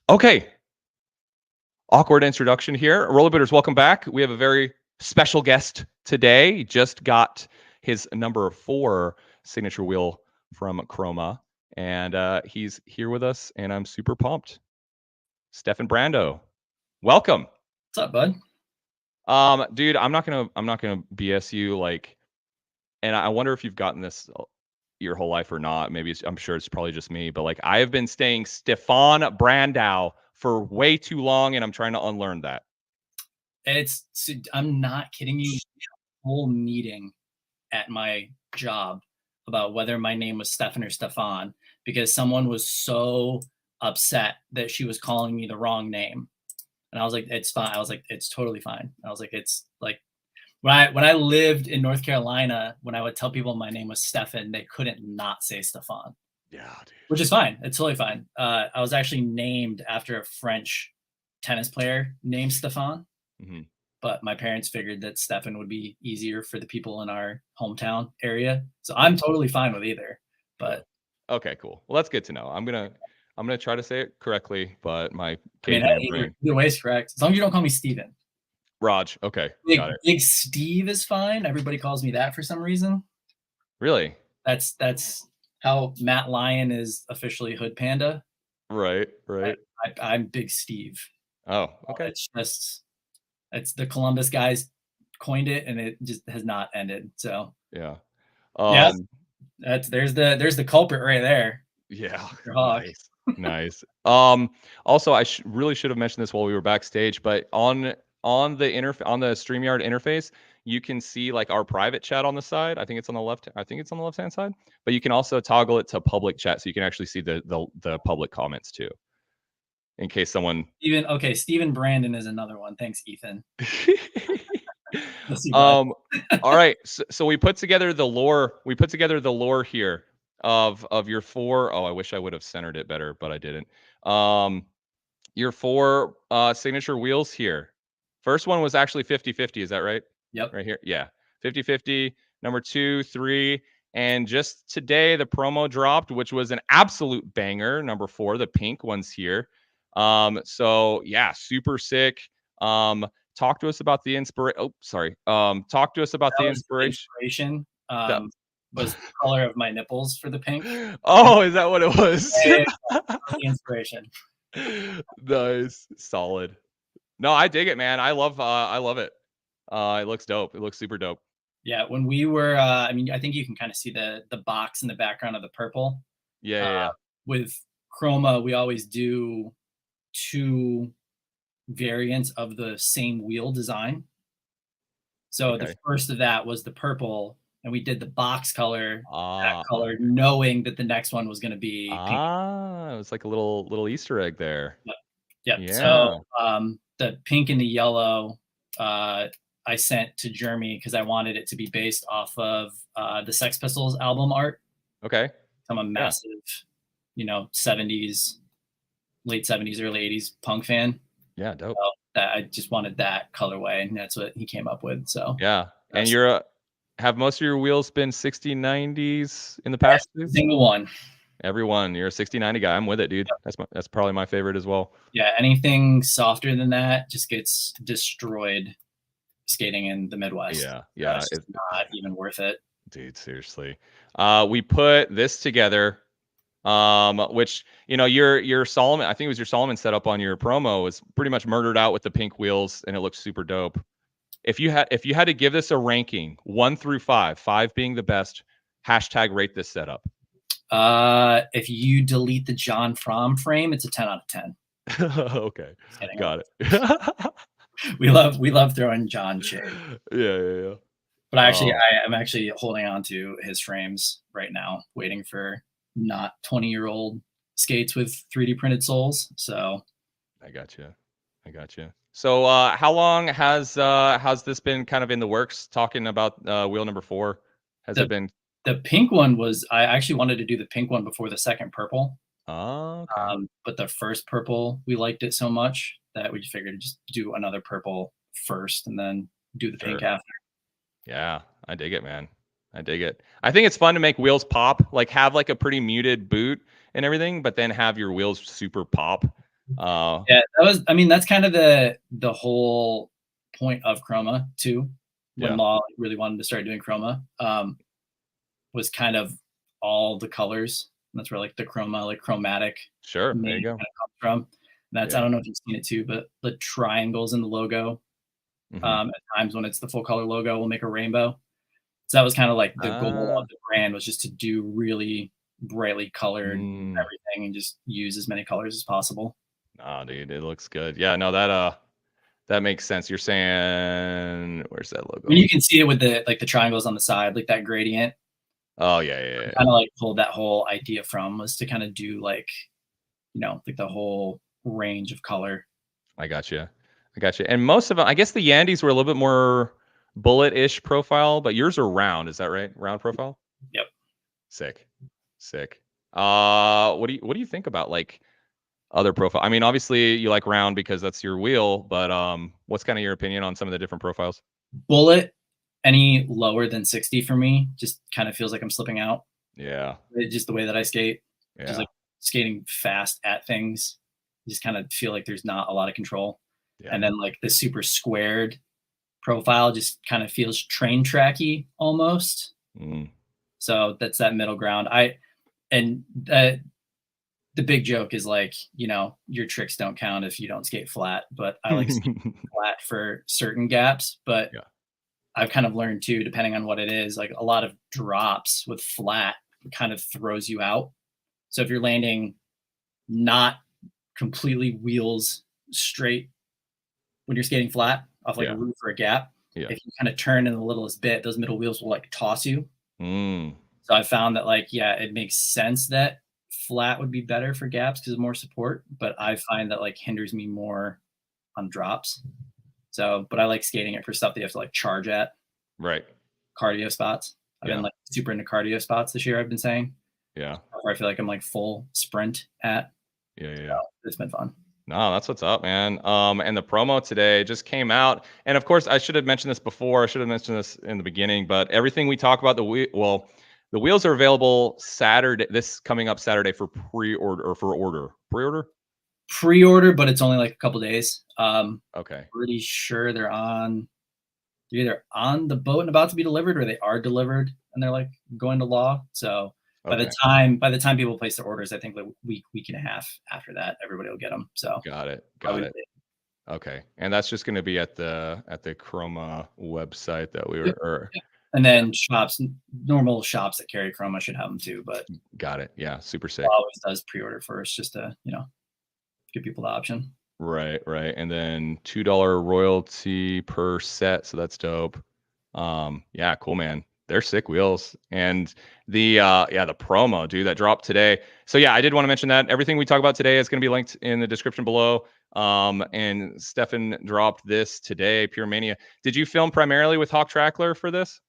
Okay. Awkward introduction here. Rollerbladers, welcome back. We have a very special guest today. He just got his number 4 signature wheel from Chroma, and he's here with us, and I'm super pumped. Stefan Brandow, welcome. What's up, bud? Dude, I'm not gonna BS you, like, and I wonder if you've gotten this your whole life or not. Maybe I'm sure it's probably just me, but like I have been saying Stefan Brandow for way too long, and I'm trying to unlearn that. I'm not kidding you. Whole meeting at my job about whether my name was Stefan or Stefan because someone was so upset that she was calling me the wrong name, and I was like, "It's fine." I was like, "It's totally fine." I was like, "It's like." When I lived in North Carolina, when I would tell people my name was Stefan, they couldn't not say Stefan. Yeah, dude. Which is fine. It's totally fine. I was actually named after a French tennis player named Stefan. Mm-hmm. But my parents figured that Stefan would be easier for the people in our hometown area. So I'm totally fine with either. But okay, cool. Well, that's good to know. I'm gonna try to say it correctly, but my caveman brain. Either way is correct. As long as you don't call me Steven. Raj. Okay. Got it. Big Steve is fine. Everybody calls me that for some reason. Really? That's how Matt Lyon is officially Hood Panda. Right. I'm Big Steve. Oh, okay. It's the Columbus guys coined it, and it just has not ended. So yeah. There's the culprit right there. Yeah. Nice. Also, I really should have mentioned this while we were backstage, but on the StreamYard interface, you can see like our private chat on the side. I think it's on the left-hand side, but you can also toggle it to public chat, so you can actually see the public comments too. In case someone Stephen Brandon is another one. Thanks, Ethan. All right. So we put together the lore. Here of your 4. Oh, I wish I would have centered it better, but I didn't. Your 4 signature wheels here. First one was actually 50-50. Is that right? Yep. Right here. Yeah. 50-50. Number 2, 3. And just today, the promo dropped, which was an absolute banger. Number 4, the pink one's here. So yeah, super sick. Talk to us about the inspiration. Talk to us about the inspiration. Was the color of my nipples for the pink. Oh, is that what it was? Yeah, the inspiration. Nice. Solid. No, I dig it, man. I love it. It looks dope. It looks super dope. Yeah, when we were I think you can kind of see the box in the background of the purple. Yeah. With Chroma, we always do 2 variants of the same wheel design. So the first of that was the purple, and we did the box color, that color, knowing that the next one was going to be pink. It was like a little Easter egg there. Yep. Yeah. So the pink and the yellow I sent to Jeremy because I wanted it to be based off of the Sex Pistols album art. Okay. I'm a massive, 70s, late 70s, early 80s punk fan. Yeah, dope. So I just wanted that colorway, and that's what he came up with. So yeah. And have most of your wheels been 60, 90s in the past? Every single one. Every one. You're a 60, 90 guy. I'm with it, dude. Yep. That's probably my favorite as well. Yeah, anything softer than that just gets destroyed skating in the Midwest. Yeah. It's not even worth it. Dude, seriously. We put this together, which, your Solomon, I think it was your Solomon setup on your promo, was pretty much murdered out with the pink wheels, and it looks super dope. If you had to give this a ranking, 1 through 5, 5 being the best, #rate this setup. If you delete the John Fromm frame, it's a 10 out of 10. Okay. Got it. We love throwing John shade. Yeah. But actually, I'm actually holding on to his frames right now, waiting for not 20-year-old skates with 3D printed soles. So I got you. So how long has this been kind of in the works, talking about wheel number 4? Has it been? The pink one was, I actually wanted to do the pink one before the second purple. Oh, okay. But the first purple, we liked it so much that we just figured to just do another purple first and then do the pink after. Yeah, I dig it, man. I dig it. I think it's fun to make wheels pop, like have like a pretty muted boot and everything, but then have your wheels super pop. Yeah, I mean, that's kind of the whole point of Chroma too. When Yeah. Law really wanted to start doing Chroma, was kind of all the colors. That's where like the Chroma, like chromatic Sure. There you name go. kind of comes from. And that's, I Yeah. don't know if you've seen it too, but the triangles in the logo, Mhm. at times when it's the full color logo, will make a rainbow. So that was kind of like the goal Ah. of the brand, was just to do really brightly colored Mm. everything and just use as many colors as possible. Nah, dude, it looks good. Yeah, no, that makes sense. You're saying where's that I mean, logo? you can see it with the like the triangles on the side, like that gradient. Oh, yeah, yeah, yeah. Kind of like pulled that whole idea from, was to kind of do like, like the whole range of color. I got you. I got you. And most of them, I guess the Yandees were a little bit more bullet-ish profile, but yours are round. Is that right? Round profile? Yep. Sick. Sick. What do you think about like other profile? I mean, obviously you like round because that's your wheel, but what's kind of your opinion on some of the different profiles? Bullet, any lower than 60 for me just kind of feels like I'm slipping out. Yeah. Just the way that I skate, just Yeah. like skating fast at things, just kind of feel like there's not a lot of control. Yeah. And then like the super squared profile just kind of feels train tracky almost. Mm. So that's that middle ground. And the big joke is like, your tricks don't count if you don't skate flat, but I like skating flat for certain gaps. But Yeah. I've kind of learned too, depending on what it is, like a lot of drops with flat kind of throws you out. So if you're landing not completely wheels straight when you're skating flat off like a Yeah. roof or a gap, Yeah. if you kind of turn in the littlest bit, those middle wheels will like toss you. Mm. So I found that like, yeah, it makes sense that flat would be better for gaps because of more support, but I find that like hinders me more on drops. So, but I like skating it for stuff that you have to like charge at, Right. cardio spots. I've been Yeah. like super into cardio spots this year, I've been saying, Yeah. where I feel like I'm like full sprint at. Yeah. Yeah. So Yeah. it's been fun. No, that's what's up, man. And the promo today just came out, and of course, I should have mentioned this before. I should have mentioned this in the beginning, but everything we talk about the wheels are available Saturday. This coming up Saturday for pre-order or for order. Pre-order. Pre-order, but it's only like a couple days. Okay. Pretty sure they're either on the boat and about to be delivered, or they are delivered and they're like going to law. So by Okay. the time people place their orders, I think like week and a half after that, everybody will get them. So Got it. I Got would it. Okay. And that's just going to be at the Chroma website that we Yep. were. And Yeah. then normal shops that carry Chroma should have them too, but Got it. Yeah. Super Law sick. always does pre-order first just to, give people the option. Right, right. And then $2 royalty per set, so that's dope. Yeah, cool, man. They're sick wheels. And the promo, dude, that dropped today. So yeah, I did want to mention that everything we talk about today is going to be linked in the description below. And Stefan dropped this today, Pure Mania. Did you film primarily with Hawk Trackler for this?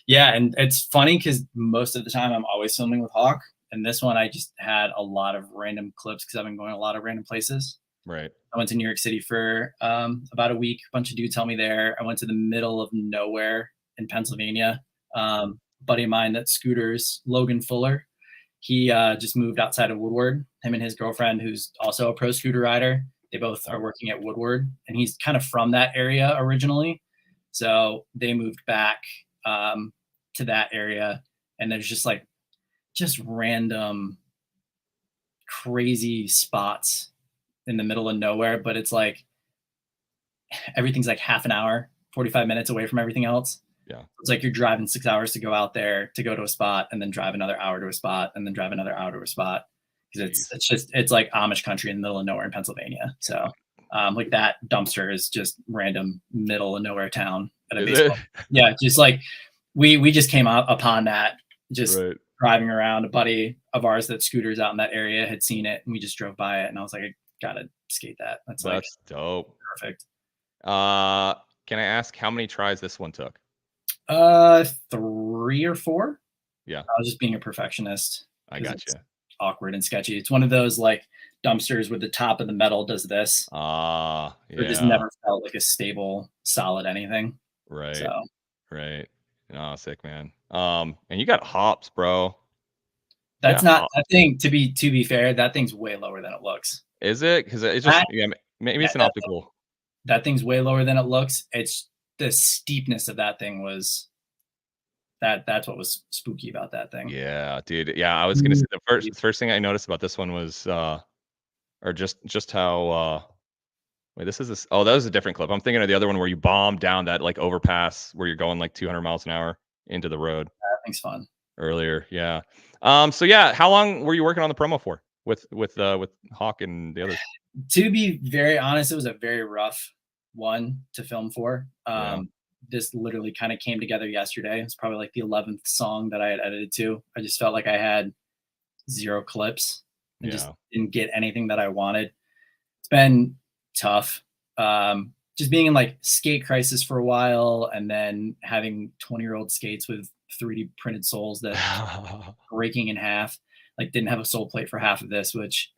Yeah, and it's funny because most of the time I'm always filming with Hawk, and this one I just had a lot of random clips because I've been going a lot of random places. Right. I went to New York City for about a week. A bunch of dudes helped me there. I went to the middle of nowhere in Pennsylvania. Buddy of mine that scooters, Logan Fuller, he just moved outside of Woodward. Him and his girlfriend, who's also a pro scooter rider, they both are working at Woodward, and he's kind of from that area originally. So they moved back to that area, and there's just random crazy spots in the middle of nowhere, but it's like everything's like half an hour, 45 minutes away from everything else. Yeah. It's like you're driving 6 hours to go out there to go to a spot, and then drive another hour to a spot, and then drive another hour to a spot. Because it's like Amish country in the middle of nowhere in Pennsylvania. So like that dumpster is just random middle of nowhere town at a Is baseball. it? Yeah, just like we just came up upon that just Right. driving around. A buddy of ours that scooters out in that area had seen it, and we just drove by it, and I was like, I gotta skate that. That's like Dope. perfect. Can I ask how many tries this one took? 3 or 4. Yeah. I was just being a perfectionist. I got you. Awkward and sketchy. It's one of those like dumpsters where the top of the metal does this. Yeah. It just never felt like a stable, solid anything. Right. So Right. Oh, sick, man. And you got hops, bro. That's not that thing. To be fair, that thing's way lower than it looks. Is it? Because it just maybe it's an optical. That thing's way lower than it looks. It's the steepness of that thing was that's what was spooky about that thing. Yeah, dude. Yeah, I was gonna say the first thing I noticed about this one was or just how wait, this is this. Oh, that was a different clip. I'm thinking of the other one where you bomb down that like overpass where you're going like 200 miles an hour into the road. That thing's fun. Earlier, yeah. So yeah, how long were you working on the promo for with Hawk and the others? To be very honest, it was a very rough one to film for. This literally kind of came together yesterday. It's probably like the 11th song that I had edited to. I just felt like I had 0 clips and just didn't get anything that I wanted. It's been tough. Just being in like skate crisis for a while and then having 20-year-old skates with 3D printed soles that breaking in half. Like didn't have a sole plate for half of this, which,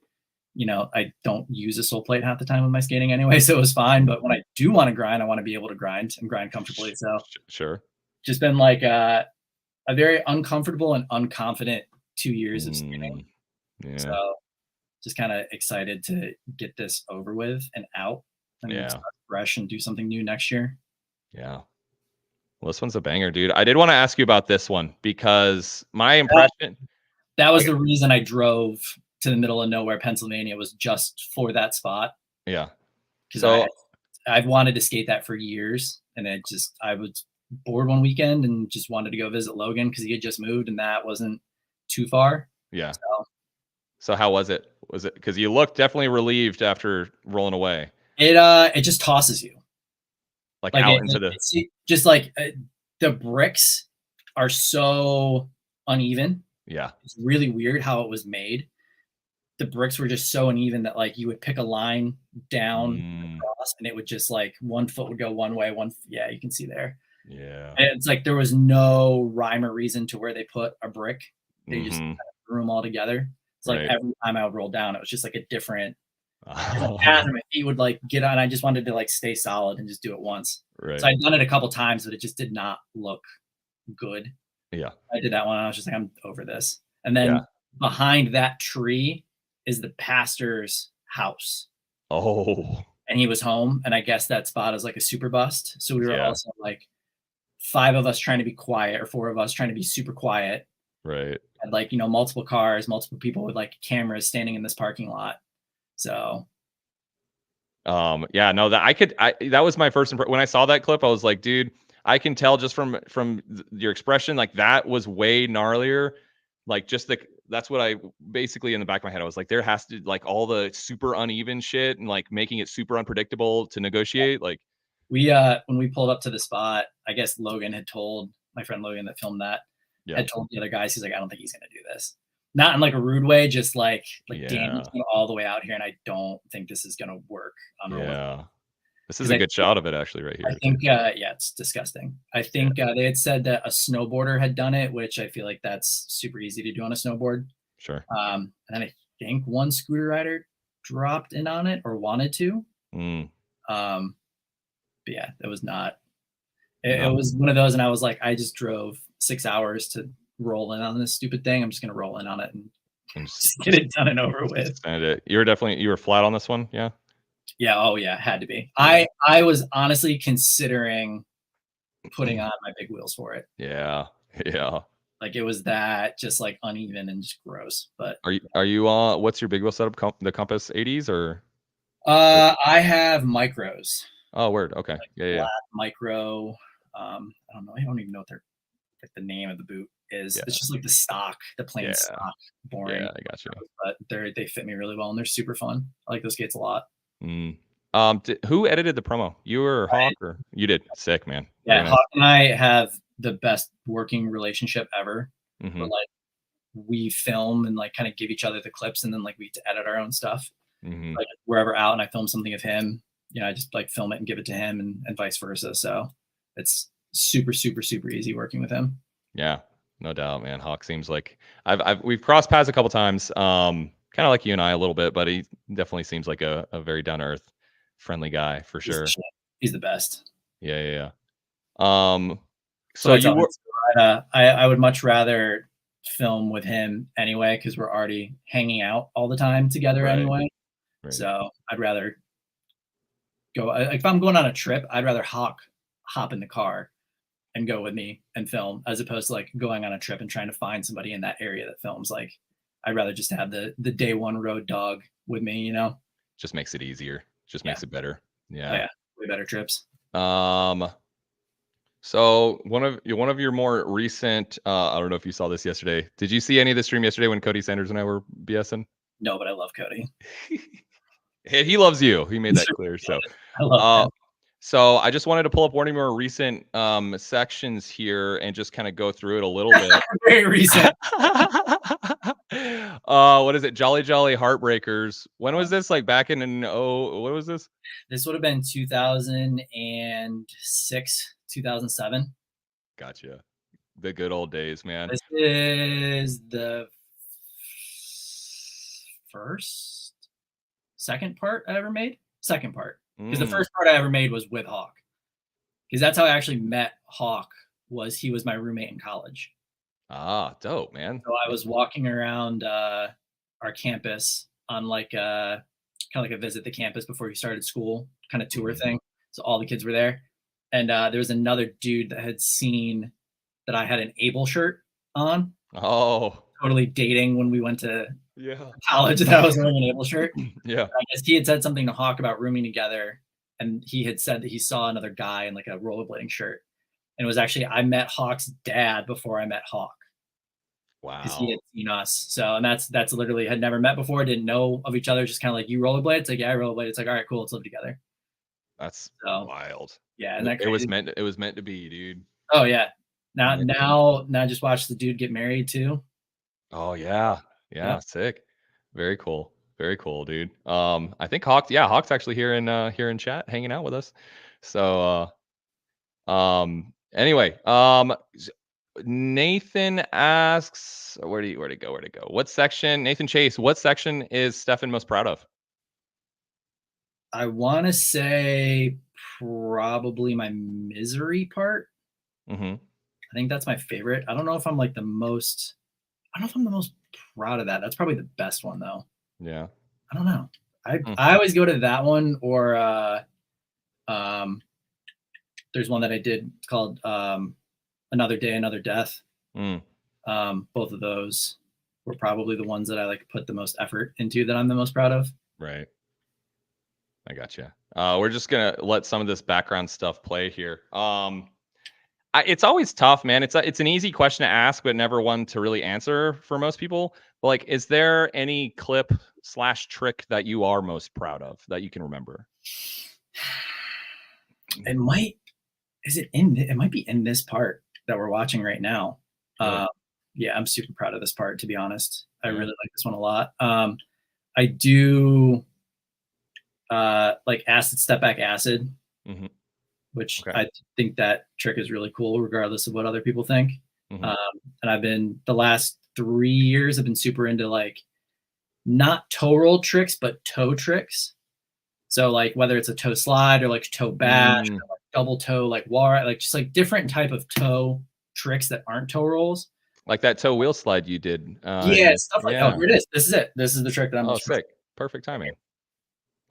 you know, I don't use a sole plate half the time with my skating anyway, so it was fine. But when I do want to grind, I want to be able to grind and grind comfortably. So sure, just been like a very uncomfortable and unconfident 2 years of skating. Yeah. So just kind of excited to get this over with and out and start fresh and do something new next year. Yeah. Well, this one's a banger, dude. I did want to ask you about this one because my impression. That was the reason I drove to the middle of nowhere, Pennsylvania, was just for that spot. Yeah. Because I've wanted to skate that for years. And I was bored one weekend and just wanted to go visit Logan because he had just moved and that wasn't too far. Yeah. So how was it? Was it because you looked definitely relieved after rolling away? It just tosses you. Like out into the just like the bricks are so uneven. Yeah. It's really weird how it was made. The bricks were just so uneven that like you would pick a line down across and it would just like one foot would go one way, you can see there. Yeah. And it's like there was no rhyme or reason to where they put a brick. They just kind of threw them all together. It's like every time I would roll down, it was just like a different path and my feet would like get on. I just wanted to like stay solid and just do it once. Right. So I'd done it a couple times, but it just did not look good. Yeah. I did that one. And I was just like, I'm over this. And then behind that tree is the pastor's house. Oh. And he was home. And I guess that spot is like a super bust. So we were also like 5 of us trying to be quiet or 4 of us trying to be super quiet. Right. And like, you know, multiple cars, multiple people with like cameras standing in this parking lot. So yeah, no, that was my first impression. When I saw that clip, I was like, dude, I can tell just from your expression, like that was way gnarlier. Like just that's what I basically in the back of my head, I was like, there has to like all the super uneven shit and like making it super unpredictable to negotiate. Like we when we pulled up to the spot, I guess Logan had told my friend Logan that filmed that had told the other guys, he's like, I don't think he's gonna do this. Not in like a rude way, just like damn, he's all the way out here, and I don't think this is gonna work. This is a good shot of it actually right here. I think it's disgusting. I think they had said that a snowboarder had done it, which I feel like that's super easy to do on a snowboard. Sure. And then I think one scooter rider dropped in on it or wanted to. But yeah, it was not. It was one of those, and I was like, I just drove 6 hours to roll in on this stupid thing. I'm just gonna roll in on it and just get it done and over with. You were flat on this one, yeah. Yeah. Oh yeah, had to be. I was honestly considering putting on my big wheels for it. Yeah. Like it was that just like uneven and just gross. But are you what's your big wheel setup? The Compass 80s or? I have micros. Oh, word. Okay. Like yeah. Micro. I don't know. I don't even know what like the name of the boot is. Yeah. It's just like the plain stock, boring. Yeah, I got you. But they fit me really well and they're super fun. I like those skates a lot. Who edited the promo? You or Hawk or you did? Sick, man. Yeah, Hawk and I have the best working relationship ever. Where, like we film and like kind of give each other the clips and then like we edit our own stuff. Like wherever out and I film something of him, you know, I just like film it and give it to him and vice versa. So it's super, super, super easy working with him. Yeah, no doubt, man. Hawk seems like we've crossed paths a couple times. Kind of like you and I a little bit, but he definitely seems like a very down to earth, friendly guy for sure. He's the best. Yeah. So I would much rather film with him anyway because we're already hanging out all the time together anyway. Right. So I'd rather go. If I'm going on a trip, I'd rather hop in the car and go with me and film, as opposed to like going on a trip and trying to find somebody in that area that films. Like, I'd rather just have the day one road dog with me. You know, just makes it easier. Just makes it better. Yeah. Oh, yeah, way better trips. So one of your more recent, I don't know if you saw this yesterday. Did you see any of the stream yesterday when Cody Sanders and I were BSing? No, but I love Cody. He loves you. He made that clear. So I love him. So I just wanted to pull up one of your recent sections here and just kind of go through it a little bit. Very recent. What is it? Jolly Jolly Heartbreakers. When was this? Like back in what was this? This would have been 2006, 2007. Gotcha. The good old days, man. This is the second part I ever made. Second part. Because the first part I ever made was with Hawk. Because that's how I actually met Hawk. He was my roommate in college. Ah, dope, man. So I was walking around our campus on like kind of like a visit the campus before we started school, kind of tour thing. So all the kids were there. And there was another dude that had seen that I had an Able shirt on. Oh. Totally dating when we went to college that I was wearing an Able shirt. Yeah. I guess he had said something to Hawk about rooming together. And he had said that he saw another guy in like a rollerblading shirt. And it was actually, I met Hawk's dad before I met Hawk. Wow. Because he had seen us. So, and that's literally, had never met before, didn't know of each other, just kind of like, you rollerblade? It's like, yeah, I rollerblade. It's like, all right, cool, let's live together. That's wild. Yeah. And it was meant to be, dude. Oh yeah. Now just watch the dude get married too. Oh yeah. Yeah. Sick. Very cool. Very cool, dude. I think Hawk's actually here in chat hanging out with us. So anyway, Nathan asks, where to go? What section, Nathan Chase, what section is Stefan most proud of? I want to say probably my misery part. I think that's my favorite. I don't know if I'm the most proud of that. That's probably the best one though. Yeah. I don't know. I always go to that one, or there's one that I did called Another Day, Another Death. Both of those were probably the ones that I put the most effort into, that I'm the most proud of. Right. I gotcha. We're just gonna let some of this background stuff play here. It's always tough, man. It's an easy question to ask, but never one to really answer for most people. But is there any clip / trick that you are most proud of that you can remember? It might be in this part that we're watching right now. Really? Yeah, I'm super proud of this part, to be honest. I really like this one a lot. I do like acid, step back acid, which I think that trick is really cool, regardless of what other people think. And I've been, the last 3 years, I've been super into not toe roll tricks, but toe tricks. So whether it's a toe slide or toe bash, or double toe, wall, just different type of toe tricks that aren't toe rolls. Like that toe wheel slide you did. Stuff like that. Oh, here it is. This is it. This is the trick that I'm. Oh, sick! Perfect timing.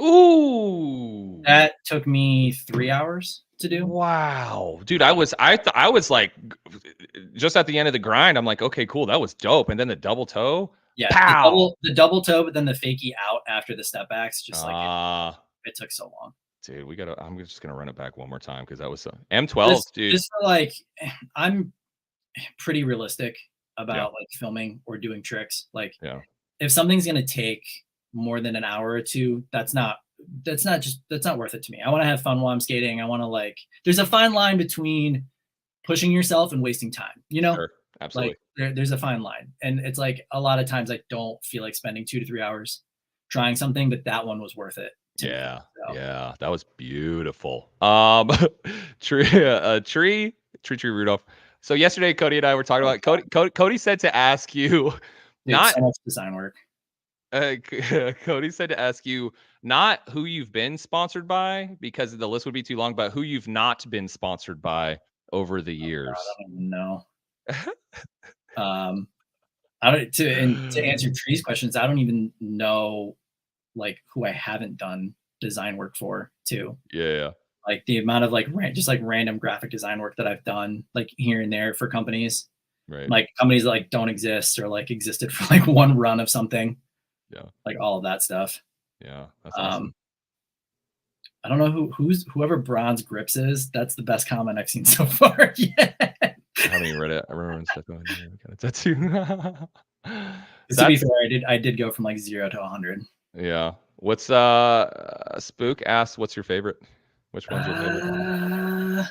Ooh, that took me 3 hours to do. Wow, dude, I was just at the end of the grind. I'm like, okay, cool, that was dope. And then the double toe. Yeah, the double toe, but then the fakie out after the step backs, just it took so long. Dude, I'm just gonna run it back one more time because that was M12, dude. Just for I'm pretty realistic about filming or doing tricks. If something's gonna take more than an hour or two, that's not worth it to me. I want to have fun while I'm skating. I want to there's a fine line between pushing yourself and wasting time, you know? Sure, absolutely. There's a fine line. And it's a lot of times I don't feel like spending 2 to 3 hours trying something, but that one was worth it. Yeah. So. Yeah. That was beautiful. Tree Rudolph. So yesterday, Cody and I were talking about Cody said to ask you, not so much design work. Cody said to ask you not who you've been sponsored by, because the list would be too long, but who you've not been sponsored by over the years. God, I don't even know. To answer Tree's questions, I don't even know like who I haven't done design work for too. Yeah. Like the amount of like just like random graphic design work that I've done like here and there for companies. Right. Like companies that like don't exist or like existed for like one run of something. Yeah. Like all of that stuff. Yeah. That's awesome. I don't know whoever Bronze Grips is. That's the best comment I've seen so far. Yeah. I haven't even read it. I remember when Stefan got a tattoo. To be fair, I did go from like 0 to 100. Yeah. What's Spook asked, what's your favorite? Which one's your favorite?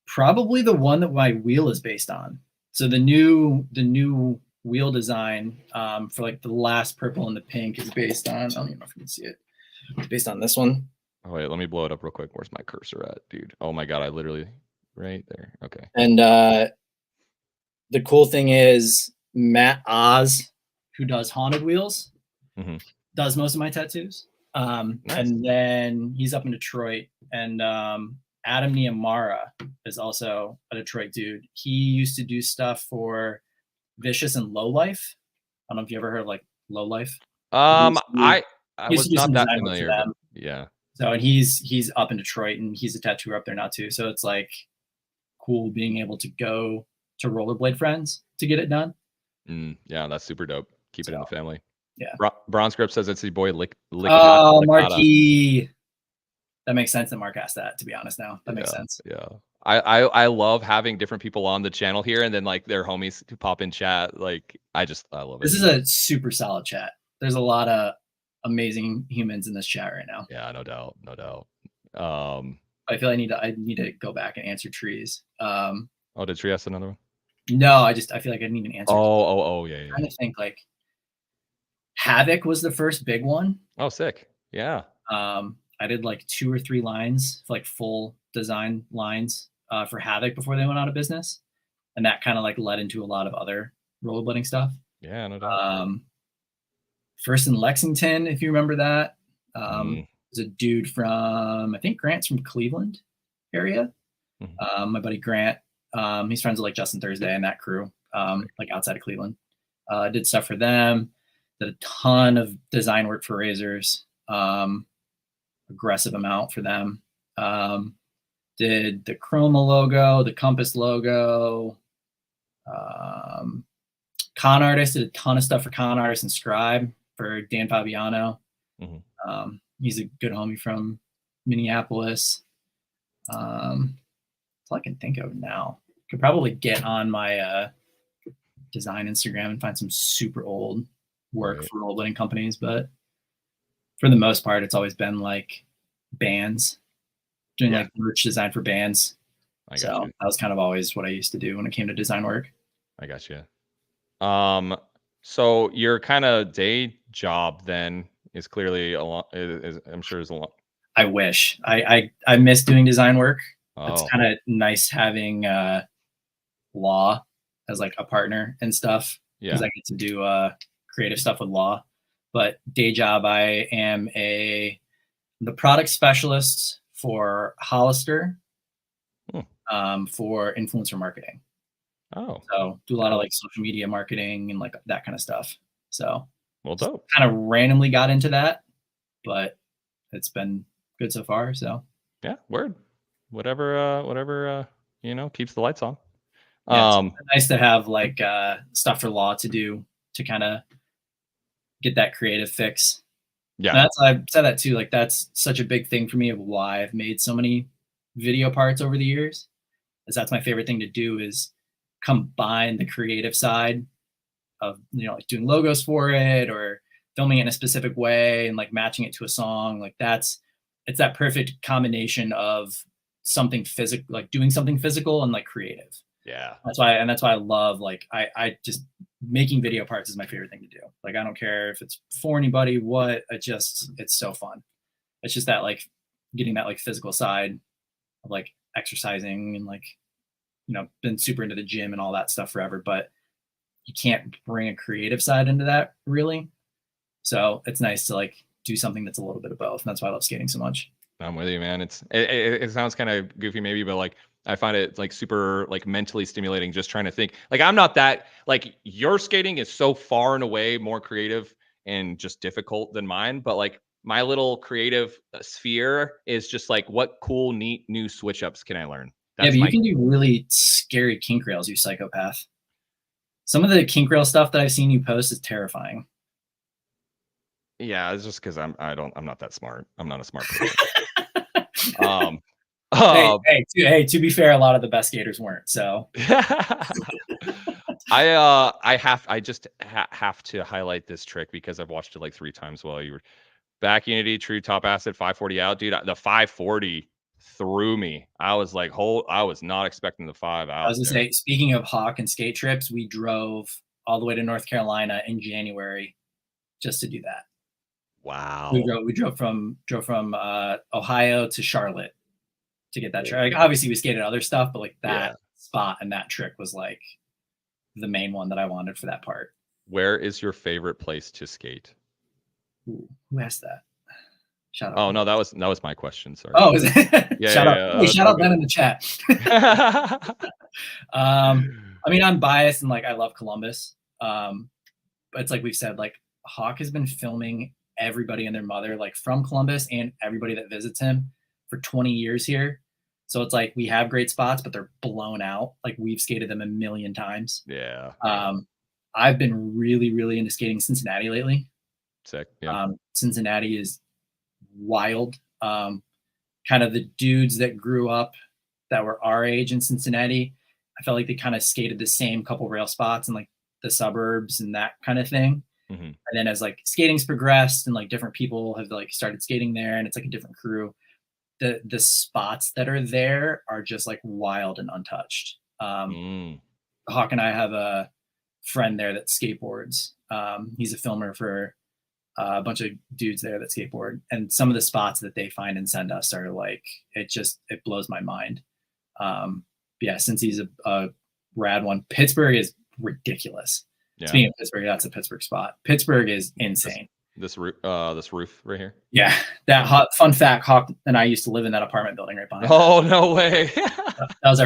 Probably the one that my wheel is based on. So the new wheel design for like the last purple and the pink is based on, I don't even know if you can see it. It's based on this one. Oh wait, let me blow it up real quick. Where's my cursor at, dude? Oh my god, I literally right there. Okay. And the cool thing is Matt Oz, who does Haunted Wheels, does most of my tattoos. Nice. And then he's up in Detroit. And Adam Niamara is also a Detroit dude. He used to do stuff for Vicious and Low Life. I don't know if you ever heard of like Low Life. I was not that familiar. But yeah. So and he's up in Detroit and he's a tattooer up there now too. So it's like cool being able to go to Rollerblade Friends to get it done. Yeah, that's super dope. Keep it in the family. Yeah. Bronze Grip says it's the boy Lick. Oh, Marquis. That makes sense that Mark asked that, to be honest now. That makes sense. Yeah. I love having different people on the channel here and then like their homies who pop in chat. Like I love it. This is a super solid chat. There's a lot of amazing humans in this chat right now. Yeah, no doubt. I feel I need to go back and answer Trees. Did Tree ask another one? No, I feel like I need an answer. Yeah. I'm trying to think like Havoc was the first big one. Oh, sick. Yeah. I did like 2 or 3 lines, like full design lines for Havoc before they went out of business. And that kind of like led into a lot of other rollerblading stuff. Yeah, no doubt. First in Lexington, if you remember that. There's a dude from, I think Grant's from Cleveland area. My buddy Grant, he's friends with like Justin Thursday and that crew, like outside of Cleveland. Did stuff for them. Did a ton of design work for Razors. Aggressive amount for them. Did the Chroma logo, the Compass logo. Con Artist did a ton of stuff for Con Artist and Scribe for Dan Fabiano. He's a good homie from Minneapolis. That's all I can think of now. Could probably get on my design Instagram and find some super old work for rollerblading companies, but for the most part, it's always been like bands, doing like merch design for bands. That was kind of always what I used to do when it came to design work. I got you. So your kind of day job then is clearly a lot. I'm sure is a lot. I wish I miss doing design work. It's kind of nice having Law as like a partner and stuff because I get to do creative stuff with Law. But day job, I am the product specialist for Hollister for influencer marketing. So do a lot of like social media marketing and like that kind of stuff. So dope. Kind of randomly got into that, but it's been good so far. So yeah, word. Whatever keeps the lights on. It's nice to have like stuff for Law to do to kind of get that creative fix. Yeah, I've said that too. Like that's such a big thing for me of why I've made so many video parts over the years. Is that's my favorite thing to do is combine the creative side of like doing logos for it or filming it in a specific way and like matching it to a song. Like it's that perfect combination of something physical, like doing something physical and like creative. Yeah, that's why I love like I just making video parts is my favorite thing to do. Like I don't care if it's for anybody, it's so fun. It's just that like getting that like physical side of like exercising and like been super into the gym and all that stuff forever, but you can't bring a creative side into that really. So it's nice to like do something that's a little bit of both, and that's why I love skating so much. I'm with you, man. It sounds kind of goofy maybe, but like I find it like super like mentally stimulating just trying to think. Like I'm not that like your skating is so far and away more creative and just difficult than mine, but like my little creative sphere is just like what cool, neat new switch ups can I learn? Yeah, That's but you my can do really scary kink rails, you psychopath. Some of the kink rail stuff that I've seen you post is terrifying. yeah, it's just because I'm not that smart. I'm not a smart person. To be fair, a lot of the best skaters weren't. So I just have to highlight this trick because I've watched it like 3 times while you were back unity, true top acid, 540 out, dude. The 540 threw me. I was like, I was not expecting the 5 out. I was gonna say, speaking of hawk and skate trips, we drove all the way to North Carolina in January just to do that. Wow. We drove from Ohio to Charlotte to get that trick. Like, obviously, we skated other stuff, but like that spot and that trick was like the main one that I wanted for that part. Where is your favorite place to skate? Ooh, who asked that? Shout out. Oh no, that was my question. Sorry. Oh, is it? Yeah, shout out. Hey, shout out Ben in the chat. I mean, I'm biased and like I love Columbus. But it's like we've said, like Hawk has been filming everybody and their mother, like from Columbus and everybody that visits him for 20 years here. So it's like we have great spots, but they're blown out. Like we've skated them a million times. Yeah. I've been really, really into skating Cincinnati lately. Sick. Yeah. Cincinnati is wild. Kind of the dudes that grew up that were our age in Cincinnati, I felt like they kind of skated the same couple rail spots in like the suburbs and that kind of thing. Mm-hmm. And then as like skating's progressed and like different people have like started skating there and it's like a different crew, the spots that are there are just like wild and untouched. Hawk and I have a friend there that skateboards. He's a filmer for a bunch of dudes there that skateboard, and some of the spots that they find and send us are like, it blows my mind. Yeah, since he's a rad one. Pittsburgh is ridiculous. Yeah. Speaking of Pittsburgh, that's a Pittsburgh spot. Pittsburgh is insane. This roof right here. Yeah, fun fact. Hawk and I used to live in that apartment building right behind. Oh no way! That was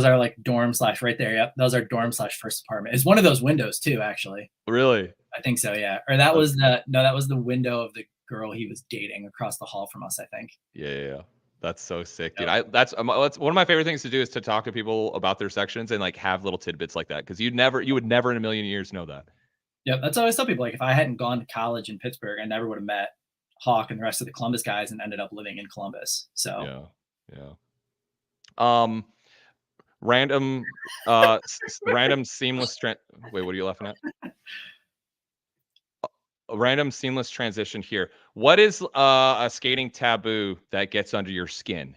our like dorm / right there. Yep, that was our dorm / first apartment. It's one of those windows too, actually. Really? I think so. Yeah, or that was the window of the girl he was dating across the hall from us, I think. Yeah. That's so sick, dude. That's one of my favorite things to do is to talk to people about their sections and like have little tidbits like that because you would never in a million years know that. Yeah, that's always tell people, like if I hadn't gone to college in Pittsburgh, I never would have met Hawk and the rest of the Columbus guys and ended up living in Columbus. So random seamless wait, what are you laughing at? A random seamless transition here. What is a skating taboo that gets under your skin?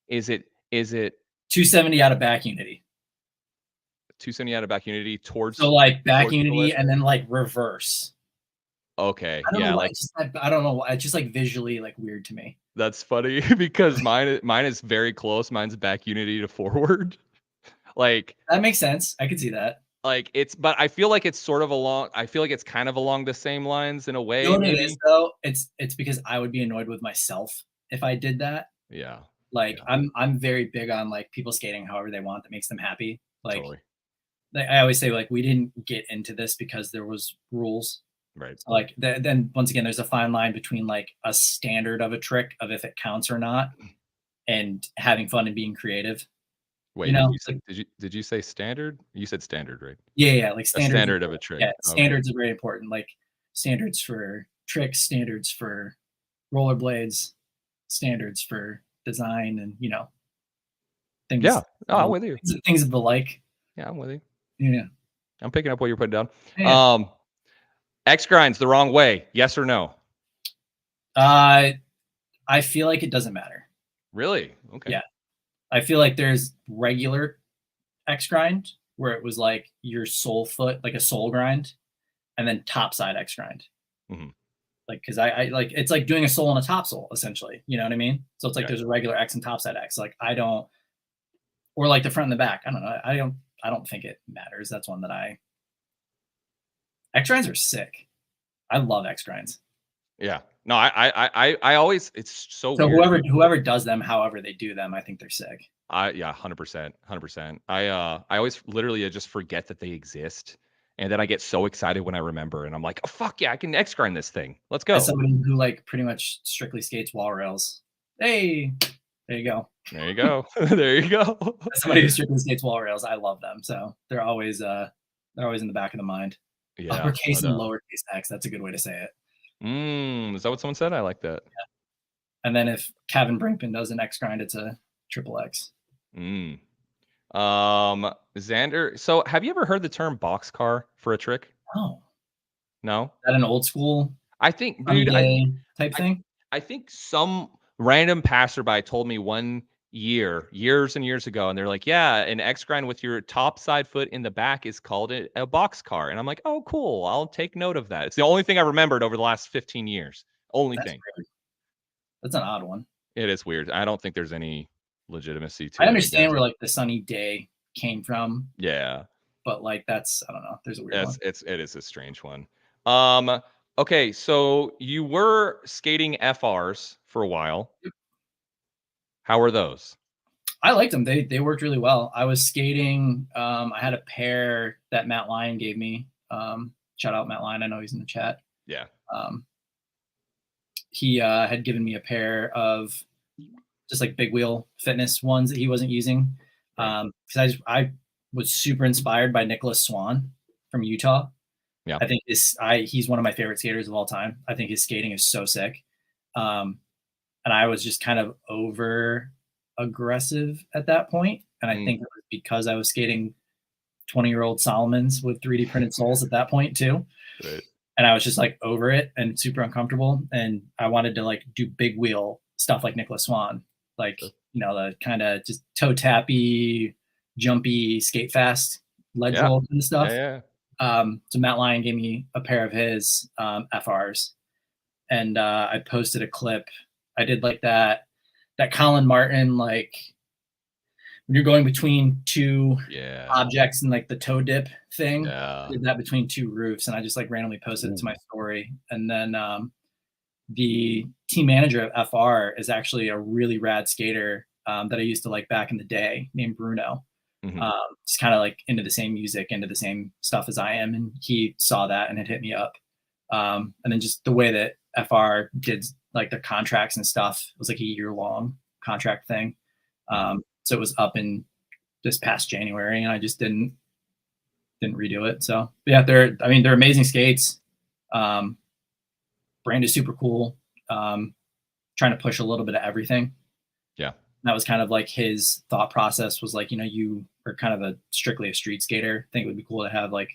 Is it 270 out of back unity? 270 out of back unity towards like back unity and then like reverse. Okay. I don't know. It's just like visually like weird to me. That's funny because mine is very close. Mine's back unity to forward. Like that makes sense. I could see that. Like but I feel like it's sort of it's kind of along the same lines in a way. You know what it is though? It's because I would be annoyed with myself if I did that. Yeah. Like I'm very big on like people skating however they want that makes them happy. Like totally. I always say like we didn't get into this because there was rules. Right. So, like then once again, there's a fine line between like a standard of a trick of if it counts or not, and having fun and being creative. Wait, did you say standard? You said standard, right? Yeah, like standard of a trick. Yeah, standards are very important. Like standards for tricks, standards for rollerblades, standards for design, and things. Yeah, I'm with you. Things of the like. Yeah, I'm with you. Yeah, I'm picking up what you're putting down. Yeah. X grinds the wrong way. Yes or no? I feel like it doesn't matter. Really? Okay. Yeah. I feel like there's regular X grind where it was like your sole foot, like a sole grind, and then topside X grind. Mm-hmm. Like, cause I like, it's like doing a sole and a top sole essentially, you know what I mean? So it's like, there's a regular X and topside X. Like or like the front and the back. I don't know. I don't think it matters. That's one that X grinds are sick. I love X grinds. Yeah. No, I always, it's so weird. Weird. Whoever does them, however they do them, I think they're sick. Yeah, 100%, 100%. I always literally just forget that they exist, and then I get so excited when I remember, and I'm like, oh fuck yeah, I can X grind this thing. Let's go. As somebody who like pretty much strictly skates wall rails, hey, there you go. There you go. There you go. As somebody who strictly skates wall rails, I love them. So they're always in the back of the mind. Yeah. Uppercase and lowercase X. That's a good way to say it. Is that what someone said? I like that. Yeah. And then if Kevin Brinkman does an X grind, it's a triple X. Xander. So have you ever heard the term boxcar for a trick? No. Is that an old school? I think, dude, type thing. I think some random passerby told me one years and years ago, and they're like, yeah, an X grind with your top side foot in the back is called a boxcar. And I'm like, oh, cool. I'll take note of that. It's the only thing I remembered over the last 15 years. Only thing. Weird. That's an odd one. It is weird. I don't think there's any legitimacy to it. I understand where like the sunny day came from. Yeah. But like that's, I don't know. There's a weird one. It is a strange one. Okay, so you were skating FRs for a while. How were those? I liked them. They worked really well. I was skating. I had a pair that Matt Lyon gave me. Shout out Matt Lyon. I know he's in the chat. Yeah. He had given me a pair of just like big wheel fitness ones that he wasn't using. Because I was super inspired by Nicholas Swan from Utah. Yeah. I think he's one of my favorite skaters of all time. I think his skating is so sick. And I was just kind of over aggressive at that point. And I think it was because I was skating 20-year-old Solomons with 3D printed soles at that point too. Right. And I was just like over it and super uncomfortable. And I wanted to like do big wheel stuff like Nicholas Swan, like, you know, the kind of just toe tappy, jumpy, skate fast, ledge roll kind of stuff. Yeah. So Matt Lyon gave me a pair of his FRs, and I posted a clip. I did like that Colin Martin, like when you're going between two objects and like the toe dip thing. I did that between two roofs, and I just like randomly posted it to my story. And then the team manager of FR is actually a really rad skater that I used to like back in the day, named Bruno. Just kind of like into the same music, into the same stuff as I am, and he saw that and it hit me up. And then just the way that FR did like their contracts and stuff, it was like a year-long contract thing. So it was up in this past January, and I just didn't redo it. So yeah, they're amazing skates. Brand is super cool. Trying to push a little bit of everything. Yeah. And that was kind of like his thought process was like, you know, you are kind of strictly a street skater. I think it would be cool to have like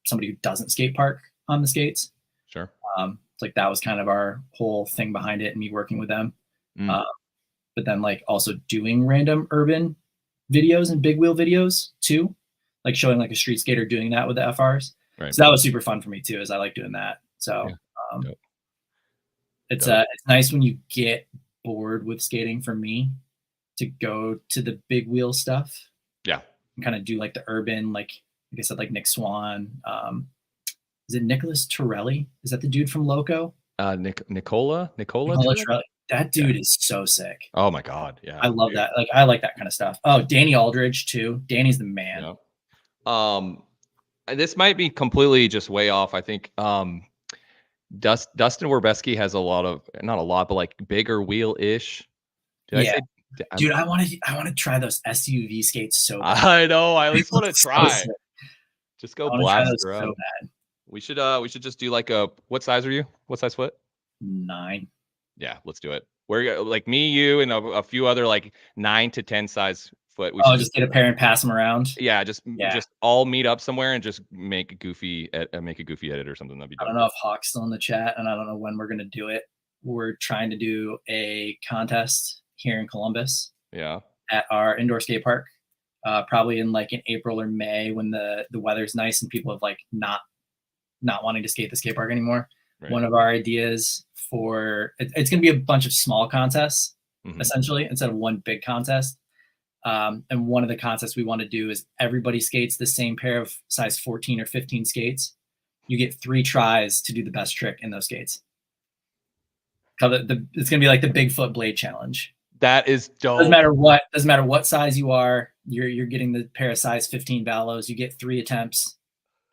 somebody who doesn't skate park on the skates. Sure. It's like that was kind of our whole thing behind it, and me working with them. But then like also doing random urban videos and big wheel videos too, like showing like a street skater doing that with the FRs. Right. So that was super fun for me too, as I like doing that. So it's nice when you get bored with skating, for me, to go to the big wheel stuff. Yeah. And kind of do like the urban, like I said, like Nick Swan. Is it Nicholas Torelli? Is that the dude from Loco? Nicola Torelli? That dude is so sick. Oh my God. Yeah. I love that. Like, I like that kind of stuff. Oh, Danny Aldridge too. Danny's the man. Yeah. This might be completely just way off. I think Dustin Werbeski has not a lot, but like bigger wheel-ish. Dude, I want to try those SUV skates so bad. I know. I at least want to try. Just go blast her up. So bad. We should just do like what size are you? What size foot? 9. Yeah, let's do it. We're like me, you, and a few other like 9 to 10 size foot. We just get a pair and pass them around. Yeah, just all meet up somewhere and just make a goofy edit or something. That'd be dope. I don't know if Hawk's still in the chat, and I don't know when we're gonna do it. We're trying to do a contest here in Columbus. Yeah. At our indoor skate park, probably in April or May, when the weather's nice and people have like not wanting to skate the skate park anymore. Right. One of our ideas for it's going to be a bunch of small contests, essentially, instead of one big contest. And one of the contests we want to do is everybody skates the same pair of size 14 or 15 skates. You get 3 tries to do the best trick in those skates. It's going to be like the Bigfoot Blade Challenge. That is dope. Doesn't matter what size you are. You're getting the pair of size 15 Valos. You get 3 attempts.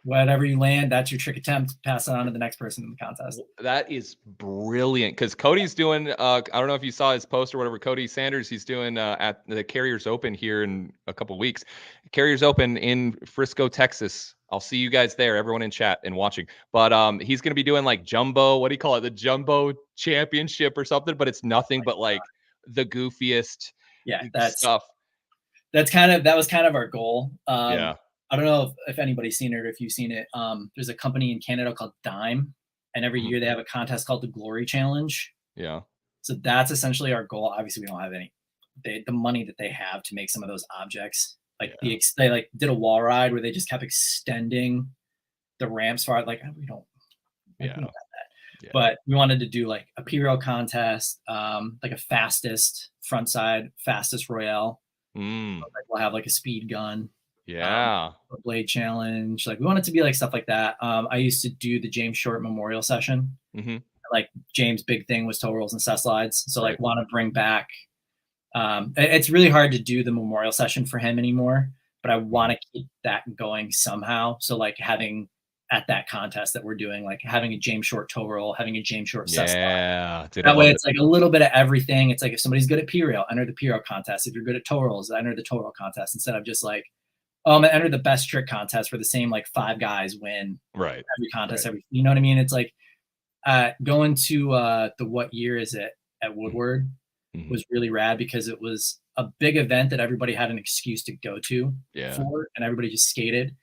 Whatever you land, that's your trick attempt. Pass it on to the next person in the contest. That is brilliant, because Cody's doing, I don't know if you saw his post or whatever, Cody Sanders, he's doing at the Carriers Open here in a couple of weeks. Carriers Open in Frisco, Texas. I'll see you guys there, everyone in chat and watching. But he's going to be doing like jumbo, what do you call it? The jumbo championship or something, but it's nothing but like the goofiest stuff. That was kind of our goal. Yeah. I don't know if anybody's seen it or if you've seen it. There's a company in Canada called Dime, and every year they have a contest called the Glory Challenge. Yeah. So that's essentially our goal. Obviously, we don't have the money that they have to make some of those objects. Like they like did a wall ride where they just kept extending the ramps far. Like we don't have that. Yeah. But we wanted to do like a P-Rail contest, like a fastest frontside, fastest Royale. Like we'll have like a speed gun. Yeah. A blade challenge. Like we want it to be like stuff like that. I used to do the James Short Memorial Session. Like James' big thing was toe rolls and cess slides. So like want to bring back, it's really hard to do the memorial session for him anymore, but I want to keep that going somehow. So like having at that contest that we're doing, like having a James Short toe roll, having a James Short cess slide. That way it's like a little bit of everything. It's like if somebody's good at P-Rail, enter the P-Rail contest. If you're good at toe rolls, enter the toe roll contest, instead of just like, I'm gonna enter the best trick contest where the same like 5 guys win every contest. You know what I mean? It's like going to the what year is it at Woodward was really rad, because it was a big event that everybody had an excuse to go to for, and everybody just skated,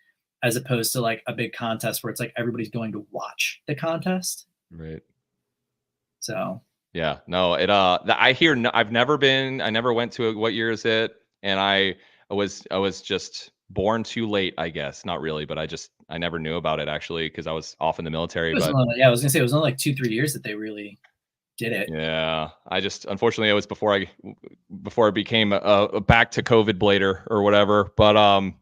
as opposed to like a big contest where it's like everybody's going to watch the contest. Right. So yeah, no, it I've never been, I never went to what year is it, and I was just born too late, I guess. Not really, but I never knew about it actually, because I was off in the military. I was gonna say it was only like 2-3 years that they really did it. Yeah, unfortunately it was before I became a back to COVID blader or whatever. But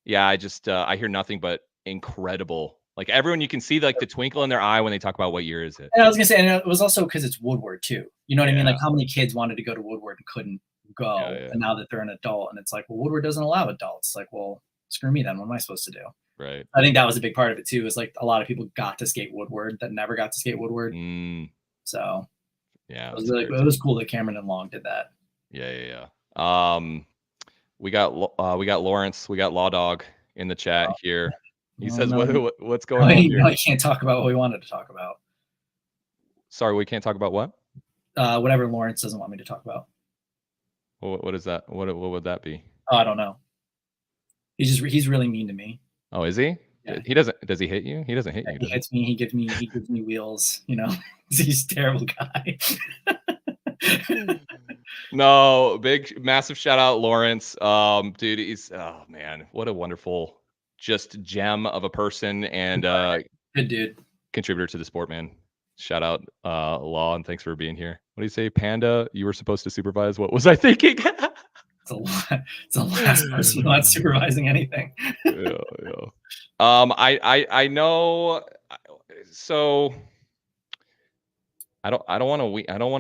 yeah, I hear nothing but incredible. Like everyone, you can see like the twinkle in their eye when they talk about what year is it. And I was gonna say, and it was also because it's Woodward too. You know what I mean? Like how many kids wanted to go to Woodward and couldn't go, and now that they're an adult, and it's like, well, Woodward doesn't allow adults. Like, well, screw me then. What am I supposed to do? Right. I think that was a big part of it too. Is like a lot of people got to skate Woodward that never got to skate Woodward. So yeah, it was cool that Cameron and Long did that. Yeah. We got Lawrence, we got Law Dog in the chat here. He says, what's going on here? I can't talk about what we wanted to talk about. Sorry, we can't talk about what? Whatever Lawrence doesn't want me to talk about. What is that? What would that be? Oh, I don't know. He's really mean to me. Oh, is he? Yeah. He doesn't. Does he hit you? He doesn't hit you. He hits me. He gives me wheels. You know, he's a terrible guy. No, massive shout out Lawrence. Dude, he's, oh man, what a wonderful just gem of a person, and good dude, contributor to the sport, man. Shout out Law, and thanks for being here. What do you say, Panda? You were supposed to supervise. What was I thinking? It's the last person not supervising anything. Yeah. I know. So I don't want to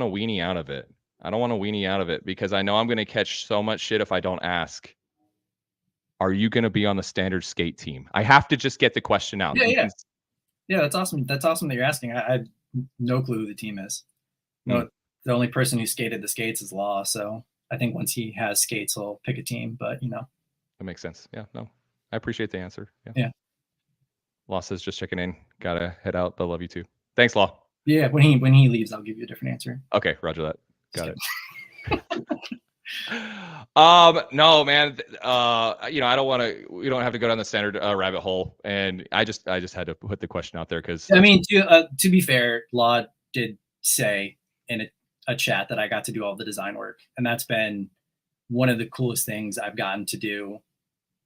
weenie out of it. I don't want to weenie out of it because I know I'm going to catch so much shit if I don't ask. Are you going to be on the standard skate team? I have to just get the question out. Yeah. That's awesome. That's awesome that you're asking. I have no clue who the team is. No, the only person who skated the skates is Law. So I think once he has skates, he'll pick a team. But that makes sense. Yeah, no, I appreciate the answer. Yeah. Law says just checking in. Gotta head out, but love you too. Thanks, Law. Yeah, when he leaves, I'll give you a different answer. Okay, roger that. Got it. No, man. I don't want to. We don't have to go down the standard rabbit hole. And I just had to put the question out there because I mean, to be fair, Law did say in a chat that I got to do all the design work, and that's been one of the coolest things I've gotten to do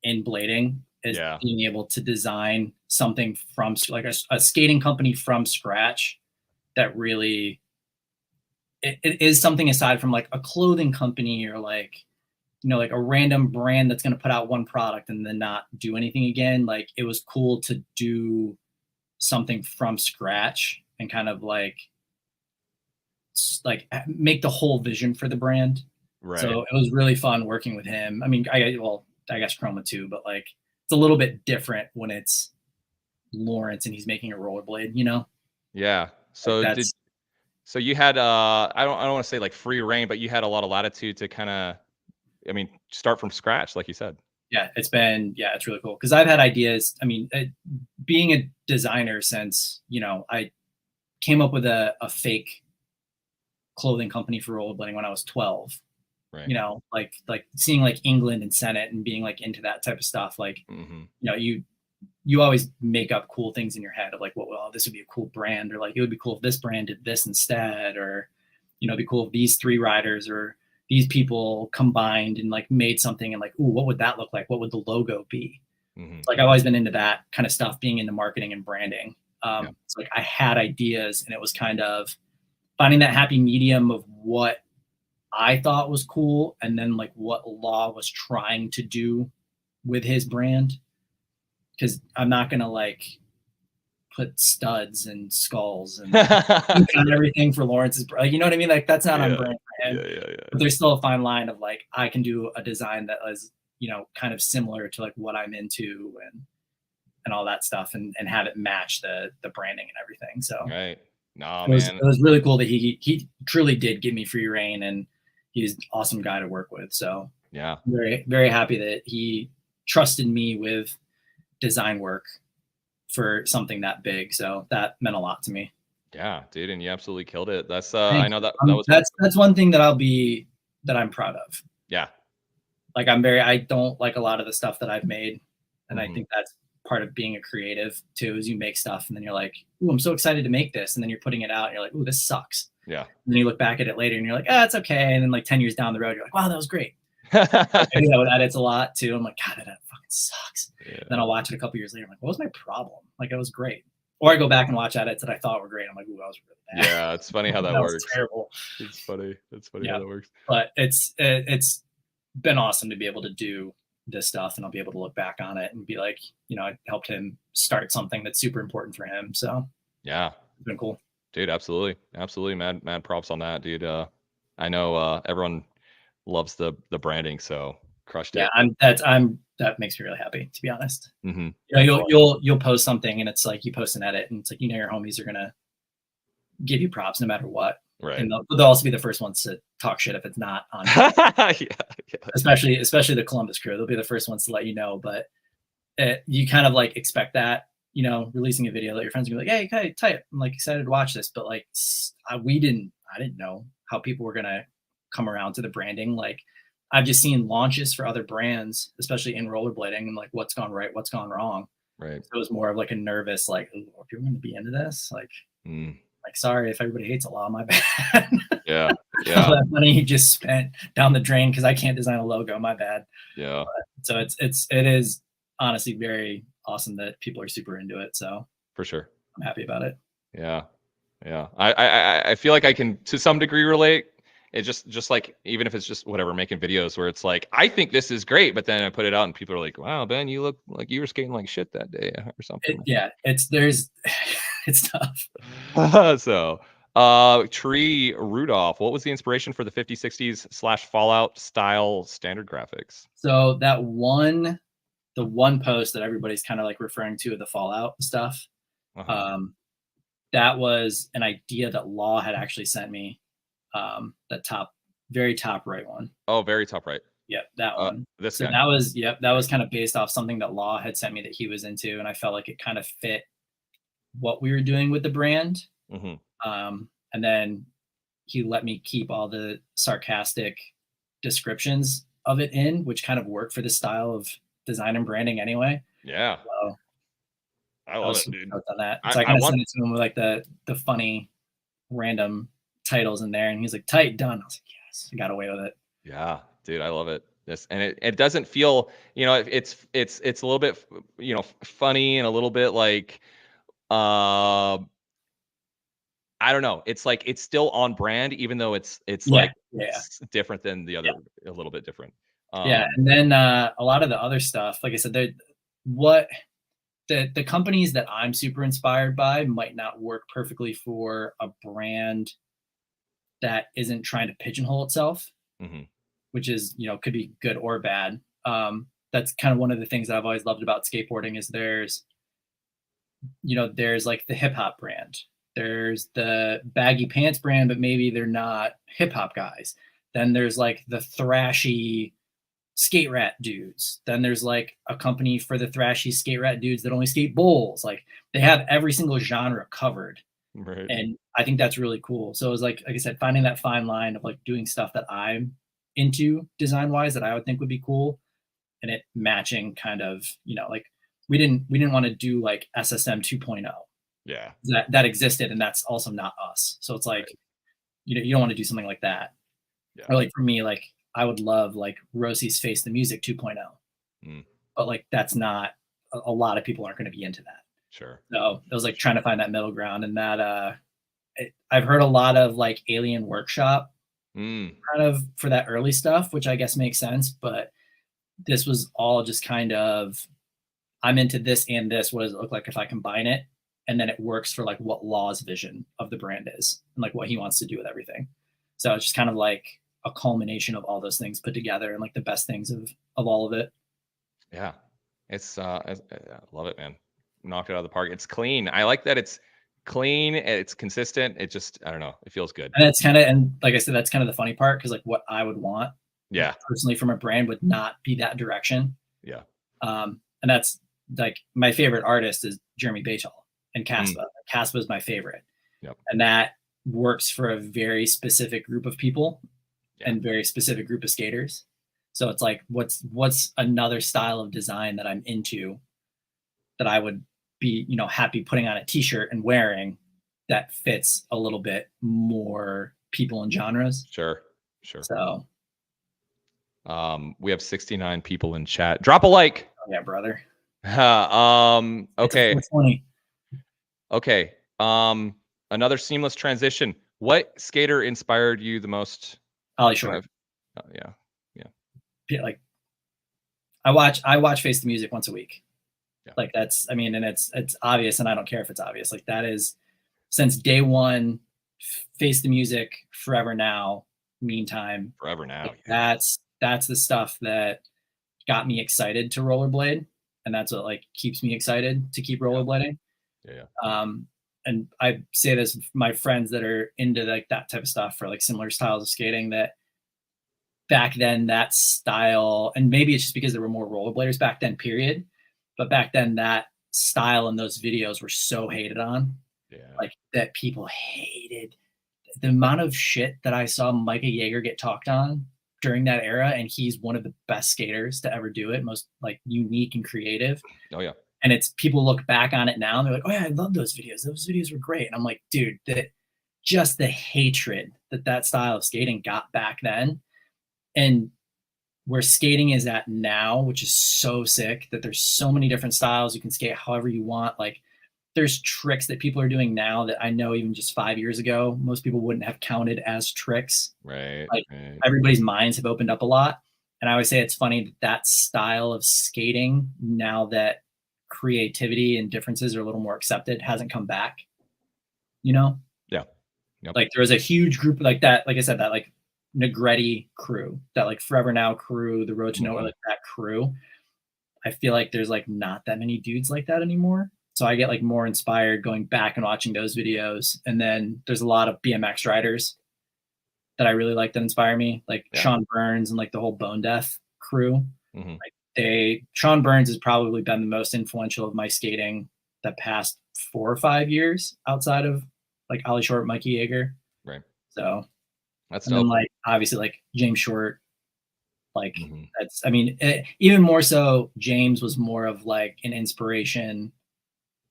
in blading is being able to design something from like a skating company from scratch that really it is something aside from like a clothing company or like like a random brand that's going to put out one product and then not do anything again. Like it was cool to do something from scratch and kind of like like make the whole vision for the brand. Right. So it was really fun working with him. I mean, I guess Chroma too, but like it's a little bit different when it's Lawrence and he's making a rollerblade, you know? Yeah. So Like so you had I don't want to say like free reign, but you had a lot of latitude to kind of, I mean, start from scratch, like you said. yeah, it's really cool because I've had ideas. I mean, being a designer since, you know, I came up with a fake clothing company for rollerblading when I was 12. Right. You know, like seeing like England and Senate and being like into that type of stuff. Like, Mm-hmm. you know, you always make up cool things in your head of like, well, this would be a cool brand, or like it would be cool if this brand did this instead, or, you know, it'd be cool if these 3 riders or these people combined and like made something and like, ooh, what would that look like? What would the logo be? Mm-hmm. Like I've always been into that kind of stuff, being into marketing and branding. It's like I had ideas, and it was kind of finding that happy medium of what I thought was cool and then like what Law was trying to do with his brand. Because I'm not gonna like put studs and skulls and everything for Lawrence's, like, you know what I mean? Like that's not on brand for him. Yeah. But there's still a fine line of like I can do a design that is, you know, kind of similar to like what I'm into and all that stuff, and have it match the branding and everything. So right. No, it was really cool that he truly did give me free reign, and he's an awesome guy to work with. So yeah, I'm very, very happy that he trusted me with design work for something that big. So that meant a lot to me. Yeah, dude, and you absolutely killed it. That's I know that was that's one thing that I'm proud of. Yeah. Like I don't like a lot of the stuff that I've made, and Mm-hmm. I think that's part of being a creative too, is you make stuff and then you're like, ooh, I'm so excited to make this, and then you're putting it out and you're like, ooh, this sucks. Yeah. And then you look back at it later and you're like, it's okay. And then like 10 years down the road, you're like, wow, that was great. Like, I do that with edits a lot too. I'm like, God, that fucking sucks. Yeah. Then I'll watch it a couple years later. I'm like, what was my problem? Like, it was great. Or I go back and watch edits that I thought were great. I'm like, ooh, that was really bad. Yeah, it's funny how that works. Terrible. It's funny. It's funny how that works. But it's been awesome to be able to do this stuff, and I'll be able to look back on it and be like, you know, I helped him start something that's super important for him. So yeah, it's been cool. Dude, absolutely. Mad props on that, dude. I know everyone loves the branding, so crushed it. Yeah, that makes me really happy, to be honest. Mm-hmm. You know, you'll post something and it's like you post an edit and it's like, you know, your homies are gonna give you props no matter what. Right. And they'll also be the first ones to talk shit if it's not on. Yeah. Especially the Columbus crew. They'll be the first ones to let you know. But you kind of like expect that, you know, releasing a video that your friends are gonna be like, hey, okay, tight. I'm like excited to watch this. But like I didn't know how people were gonna come around to the branding. Like I've just seen launches for other brands, especially in rollerblading, and like what's gone right, what's gone wrong. Right. So it was more of like a nervous, like, are people going to be into this? Like, like, sorry if everybody hates a lot, my bad. Yeah. All that money you just spent down the drain because I can't design a logo, my bad. Yeah. So it is honestly very awesome that people are super into it. So for sure, I'm happy about it. Yeah. I feel like I can to some degree relate. It just like, even if it's just whatever, making videos where it's like, I think this is great, but then I put it out and people are like, wow, Ben, you look like you were skating like shit that day or something. It's tough. So Tree Rudolph, what was the inspiration for the 50s, 60s / Fallout style standard graphics? So the one post that everybody's kind of like referring to, the Fallout stuff, that was an idea that Law had actually sent me. The very top right one. Oh, very top right. Yep, that one. This guy. That was kind of based off something that Law had sent me that he was into, and I felt like it kind of fit what we were doing with the brand. And then he let me keep all the sarcastic descriptions of it in, which kind of worked for the style of design and branding anyway. Yeah. So I love it, dude. On that. So I kind of sent it to him with like the funny random titles in there, and he's like, tight, done. I was like, yes, I got away with it. Yeah, dude, I love it. And it doesn't feel, you know, it's a little bit, you know, funny and a little bit like I don't know, it's like it's still on brand, even though it's like it's different than the other, a little bit different. And then a lot of the other stuff, like I said, the companies that I'm super inspired by might not work perfectly for a brand that isn't trying to pigeonhole itself, Mm-hmm. which is, could be good or bad. That's kind of one of the things that I've always loved about skateboarding is there's like the hip hop brand. There's the baggy pants brand, but maybe they're not hip hop guys. Then there's like the thrashy skate rat dudes. Then there's like a company for the thrashy skate rat dudes that only skate bowls. Like they have every single genre covered. Right. And I think that's really cool. So it was like I said, finding that fine line of like doing stuff that I'm into design wise that I would think would be cool, and it matching kind of, like we didn't want to do like SSM 2.0. Yeah. That existed, and that's also not us. So it's like, Right. you don't want to do something like that. Yeah. Or like for me, like I would love like Rosie's Face the Music 2.0. But like that's not a lot of people aren't going to be into that. Sure. So it was like trying to find that middle ground, and that I've heard a lot of like Alien Workshop kind of for that early stuff, which I guess makes sense. But this was all just kind of, I'm into this and this. What does it look like if I combine it? And then it works for like what Law's vision of the brand is and like what he wants to do with everything. So it's just kind of like a culmination of all those things put together and like the best things of all of it. Yeah. It's I love it, man. Knocked it out of the park. It's clean. I like that it's clean. It's consistent. It just, I don't know. It feels good. And it's kind of, and like I said, that's kind of the funny part. Cause like what I would want personally from a brand would not be that direction. Yeah. And that's like my favorite artist is Jeremy Baytall and Caspa. Caspa is my favorite. Yep. And that works for a very specific group of people and very specific group of skaters. So it's like, what's another style of design that I'm into that I would be, happy putting on a t-shirt and wearing that fits a little bit more people and genres. Sure. So, we have 69 people in chat. Drop a like. Oh, yeah, brother. Okay. It's funny. Okay. Another seamless transition. What skater inspired you the most? Ollie Short. Yeah. Like I watch Face the Music once a week. Yeah. Like that's, I mean, and it's obvious, and I don't care if it's obvious. Like that is since day one, Face the Music, Forever Now, Meantime. Forever Now. Like that's the stuff that got me excited to rollerblade, and that's what like keeps me excited to keep rollerblading. Yeah. And I say this, my friends that are into like that type of stuff for like similar styles of skating, that back then that style, and maybe it's just because there were more rollerbladers back then, period. But back then that style and those videos were so hated on. Yeah. Like that people hated the amount of shit that I saw Micah Yeager get talked on during that era. And he's one of the best skaters to ever do it. Most like unique and creative. Oh yeah. And it's people look back on it now and they're like, oh yeah, I love those videos. Those videos were great. And I'm like, dude, just the hatred that style of skating got back then. And where skating is at now, which is so sick that there's so many different styles. You can skate however you want. Like there's tricks that people are doing now that I know even just 5 years ago, most people wouldn't have counted as tricks. Right. Like everybody's minds have opened up a lot. And I always say it's funny that style of skating, now that creativity and differences are a little more accepted, hasn't come back, Yeah. Yep. Like there was a huge group like that. Like I said, that like Negretti crew, that like Forever Now crew, the Road to Nowhere, like that crew. I feel like there's like not that many dudes like that anymore. So I get like more inspired going back and watching those videos. And then there's a lot of BMX riders that I really like that inspire me, like Sean Burns and like the whole Bone Death crew. Like Sean Burns has probably been the most influential of my skating the past 4 or 5 years outside of like Ollie Short, Mikey Yeager. Right. So that's and dope. then like obviously like James Short, like that's, I mean, even more so James was more of like an inspiration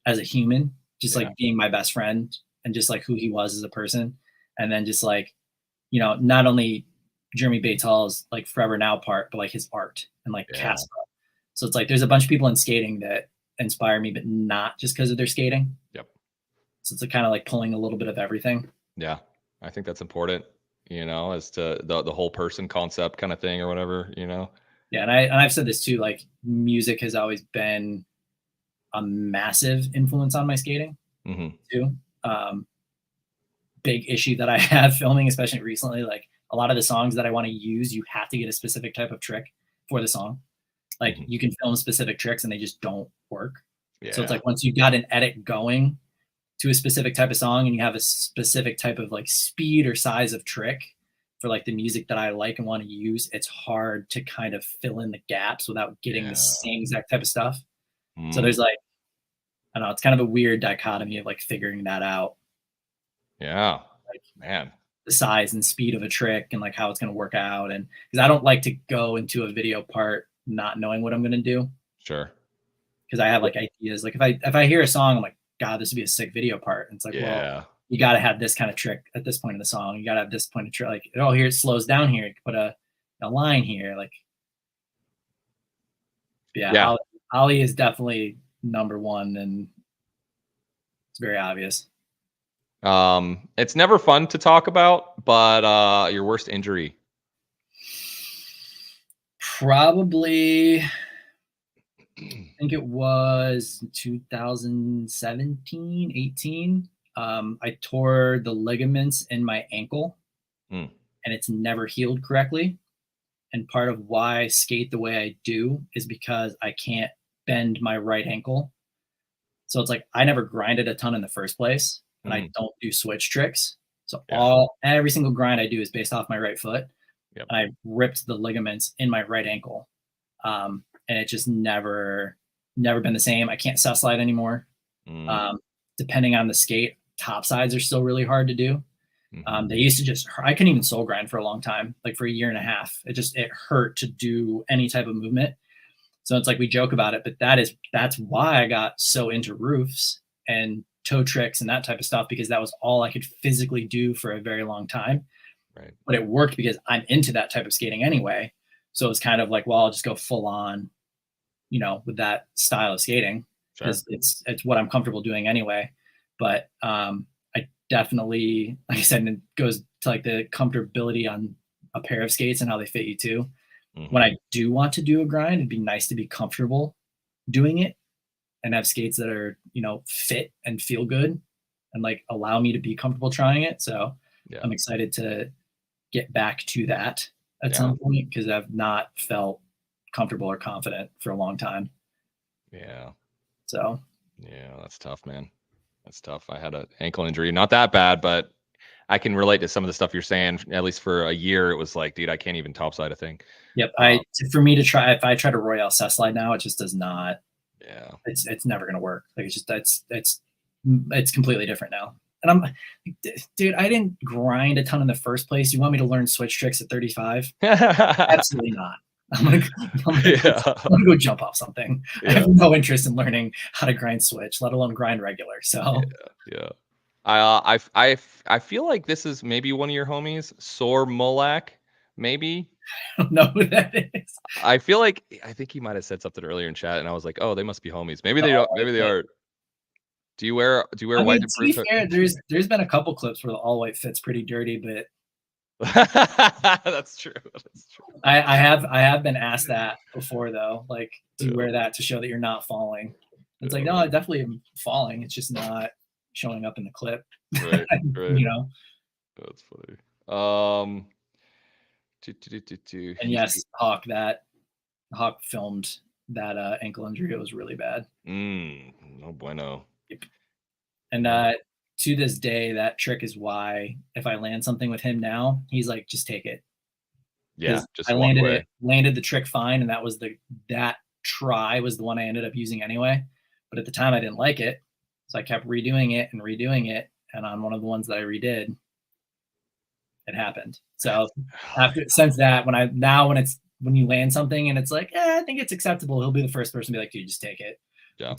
as a human, just like being my best friend and just like who he was as a person. And then just like, not only Jeremy Baytall's like Forever Now part, but like his art and like Caspa. So it's like there's a bunch of people in skating that inspire me, but not just because of their skating. Yep. So it's kind of like pulling a little bit of everything. Yeah, I think that's important, as to the whole person concept kind of thing or whatever, Yeah, and I've said this too, like music has always been a massive influence on my skating too. big issue that I have filming, especially recently. Like a lot of the songs that I want to use, you have to get a specific type of trick for the song. Like you can film specific tricks and they just don't work. Yeah. So it's like once you got an edit going to a specific type of song and you have a specific type of like speed or size of trick for like the music that I like and want to use, it's hard to kind of fill in the gaps without getting the same exact type of stuff. So there's like, I don't know, it's kind of a weird dichotomy of like figuring that out. Yeah, like, man, the size and speed of a trick and like how it's going to work out. And because I don't like to go into a video part not knowing what I'm going to do. Sure. Because I have like ideas. Like if I hear a song, I'm like, God, this would be a sick video part. And it's like, well, you got to have this kind of trick at this point in the song. You got to have this point of trick. Like, oh, here it slows down here. You can put a line here. Like, yeah. Ollie is definitely number one, and it's very obvious. It's never fun to talk about, but your worst injury? Probably, I think it was 2017, 18. I tore the ligaments in my ankle, and it's never healed correctly. And part of why I skate the way I do is because I can't bend my right ankle. So it's like I never grinded a ton in the first place, and I don't do switch tricks. So every single grind I do is based off my right foot. And I ripped the ligaments in my right ankle. And it just never been the same. I can't set slide anymore. Depending on the skate, top sides are still really hard to do. They used to I couldn't even soul grind for a long time, like for a year and a half. It hurt to do any type of movement. So it's like we joke about it, but that's why I got so into roofs and toe tricks and that type of stuff, because that was all I could physically do for a very long time. Right. But it worked because I'm into that type of skating anyway. So it's kind of like, well, I'll just go full on, with that style of skating, because it's what I'm comfortable doing anyway. But I definitely, like I said, it goes to like the comfortability on a pair of skates and how they fit you too. When I do want to do a grind, it'd be nice to be comfortable doing it and have skates that are, fit and feel good and like allow me to be comfortable trying it. So I'm excited to get back to that at some point, because I've not felt comfortable or confident for a long time. Yeah. So. Yeah, that's tough, man. That's tough. I had an ankle injury, not that bad, but I can relate to some of the stuff you're saying. At least for a year, it was like, dude, I can't even topside a thing. Yep. For me to try, if I try to Royale set slide now, it just does not. Yeah. It's never gonna work. Like it's completely different now. And I'm, dude, I didn't grind a ton in the first place. You want me to learn switch tricks at 35? Absolutely not. I'm gonna go jump off something. I have no interest in learning how to grind switch, let alone grind regular. So I feel like this is maybe one of your homies, Sor Molak, maybe. I don't know who that is. I think he might have said something earlier in chat, and I was like, oh, they must be homies. Maybe they don't. Maybe they are. Do you wear white? To be fair, there's been a couple clips where the all white fit's pretty dirty, but that's true. I have been asked that before though. Like, do you wear that to show that you're not falling? It's like, no, I definitely am falling. It's just not showing up in the clip. Right. That's funny. And yes, Hawk filmed that ankle injury. It was really bad. No bueno. Yep. And to this day, that trick is why if I land something with him now, he's like, just take it. Yeah, just I landed the trick fine, and that try was the one I ended up using anyway. But at the time, I didn't like it, so I kept redoing it, and on one of the ones that I redid, it happened. So since that, when you land something and it's like, I think it's acceptable, he'll be the first person to be like, dude, just take it. Yeah,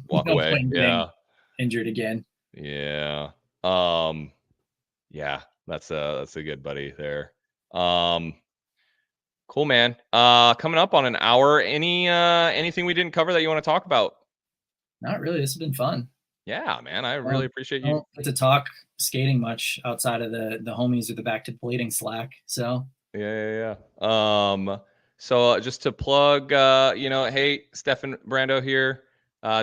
walk away. Yeah, injured again. Yeah. Yeah, that's a good buddy there. Cool, man. Coming up on an hour. Anything we didn't cover that you want to talk about? Not really. This has been fun. Yeah, man. I really appreciate you. I don't get to talk skating much outside of the homies or the back to blading Slack. So yeah. So just to plug, hey, Stefan Brandow here.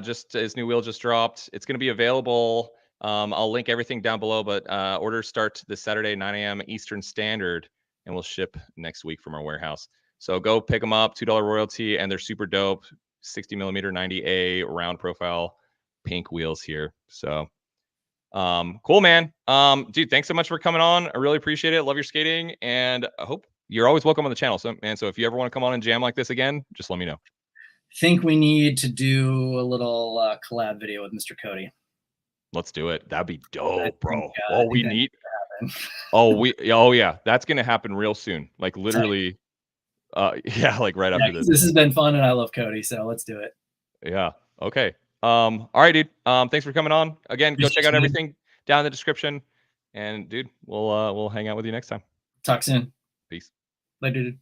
Just his new wheel just dropped. It's going to be available I'll link everything down below, but orders start this Saturday, 9 a.m. Eastern Standard, and we'll ship next week from our warehouse. So go pick them up, $2 royalty, and they're super dope. 60 millimeter 90A round profile pink wheels here. So cool, man. Dude, thanks so much for coming on. I really appreciate it. Love your skating, and I hope you're always welcome on the channel. So, man, so if you ever want to come on and jam like this again, just let me know. Think we need to do a little collab video with Mr. Cody. Let's do it. That'd be dope, bro. We need. Oh yeah, that's gonna happen real soon. Like literally, yeah, like right after this. This has been fun, and I love Cody, so let's do it. Yeah. Okay. All right, dude. Thanks for coming on. Again, go check out everything down in the description. And dude, we'll hang out with you next time. Talk soon. Peace. Bye, dude.